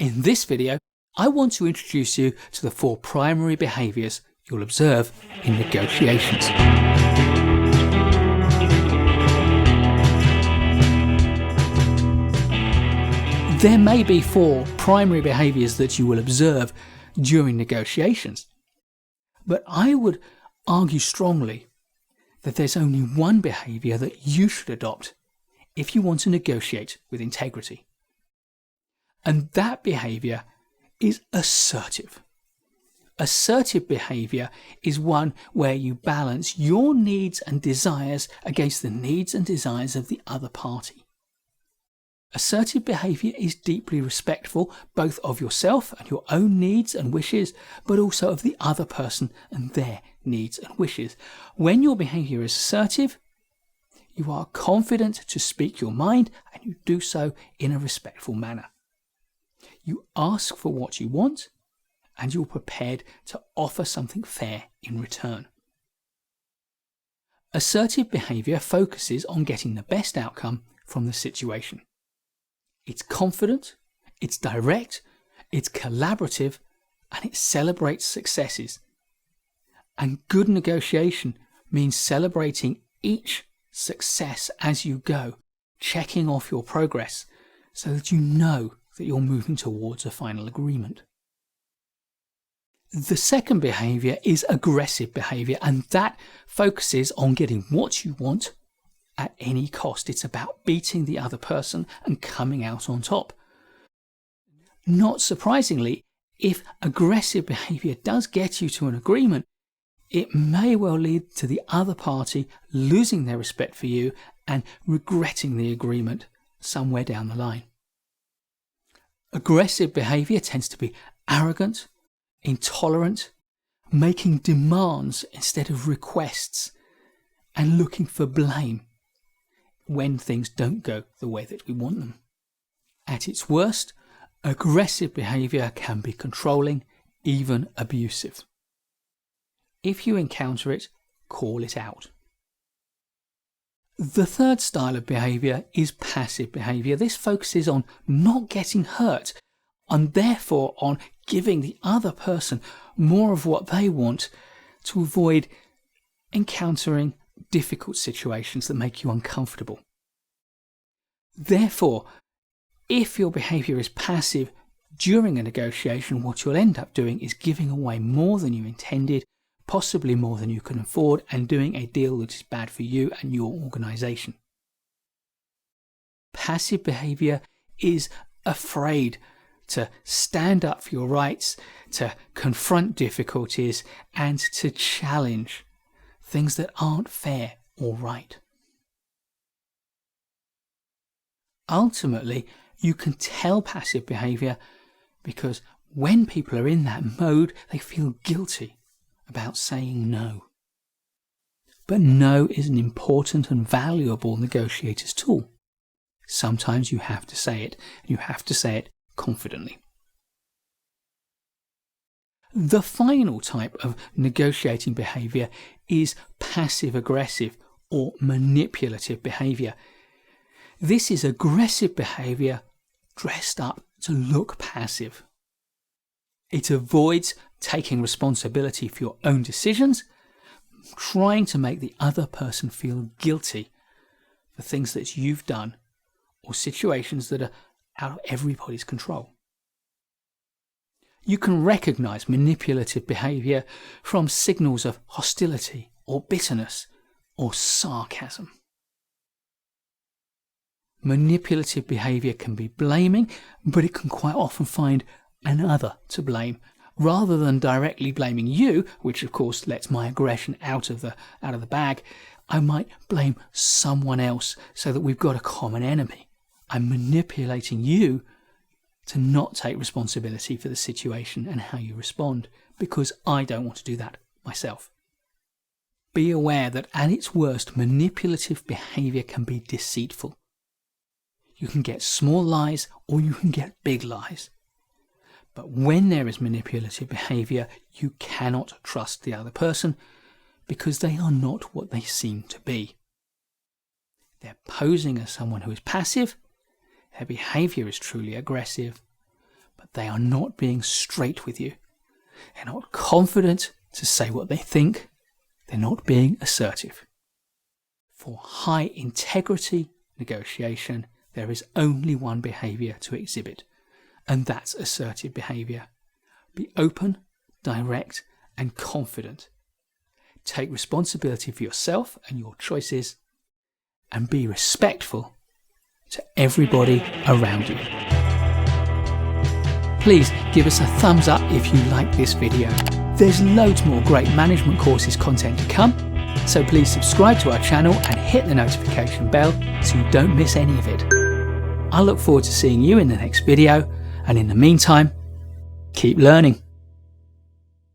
In this video, I want to introduce you to the 4 primary behaviours you'll observe in negotiations. There may be 4 primary behaviours that you will observe during negotiations, but I would argue strongly that there's only one behaviour that you should adopt if you want to negotiate with integrity. And that behaviour is assertive. Assertive behaviour is one where you balance your needs and desires against the needs and desires of the other party. Assertive behaviour is deeply respectful both of yourself and your own needs and wishes, but also of the other person and their needs and wishes. When your behaviour is assertive, you are confident to speak your mind, and you do so in a respectful manner. You ask for what you want, and you're prepared to offer something fair in return. Assertive behaviour focuses on getting the best outcome from the situation. It's confident, it's direct, it's collaborative, and it celebrates successes. And good negotiation means celebrating each success as you go, checking off your progress so that you know that you're moving towards a final agreement. The second behaviour is aggressive behaviour, and that focuses on getting what you want at any cost. It's about beating the other person and coming out on top. Not surprisingly, if aggressive behaviour does get you to an agreement, it may well lead to the other party losing their respect for you and regretting the agreement somewhere down the line. Aggressive behaviour tends to be arrogant, intolerant, making demands instead of requests, and looking for blame when things don't go the way that we want them. At its worst, aggressive behaviour can be controlling, even abusive. If you encounter it, call it out. The third style of behaviour is passive behaviour. This focuses on not getting hurt and therefore on giving the other person more of what they want to avoid encountering difficult situations that make you uncomfortable. Therefore, if your behaviour is passive during a negotiation, what you'll end up doing is giving away more than you intended, possibly more than you can afford, and doing a deal that is bad for you and your organisation. Passive behaviour is afraid to stand up for your rights, to confront difficulties, and to challenge things that aren't fair or right. Ultimately, you can tell passive behaviour because when people are in that mode, they feel guilty about saying no. But no is an important and valuable negotiator's tool. Sometimes you have to say it, and you have to say it confidently. The final type of negotiating behaviour is passive-aggressive or manipulative behaviour. This is aggressive behaviour dressed up to look passive. It avoids taking responsibility for your own decisions, trying to make the other person feel guilty for things that you've done or situations that are out of everybody's control. You can recognise manipulative behaviour from signals of hostility or bitterness or sarcasm. Manipulative behaviour can be blaming, but it can quite often find another to blame. Rather than directly blaming you, which of course lets my aggression out of the bag, I might blame someone else so that we've got a common enemy. I'm manipulating you to not take responsibility for the situation and how you respond, because I don't want to do that myself. Be aware that at its worst, manipulative behaviour can be deceitful. You can get small lies or you can get big lies. But when there is manipulative behaviour, you cannot trust the other person because they are not what they seem to be. They're posing as someone who is passive, their behaviour is truly aggressive, but they are not being straight with you. They're not confident to say what they think. They're not being assertive. For high integrity negotiation, there is only one behaviour to exhibit, and that's assertive behaviour. Be open, direct, and confident. Take responsibility for yourself and your choices, and be respectful to everybody around you. Please give us a thumbs up if you like this video. There's loads more great management courses content to come, so please subscribe to our channel and hit the notification bell so you don't miss any of it. I look forward to seeing you in the next video, and in the meantime, keep learning.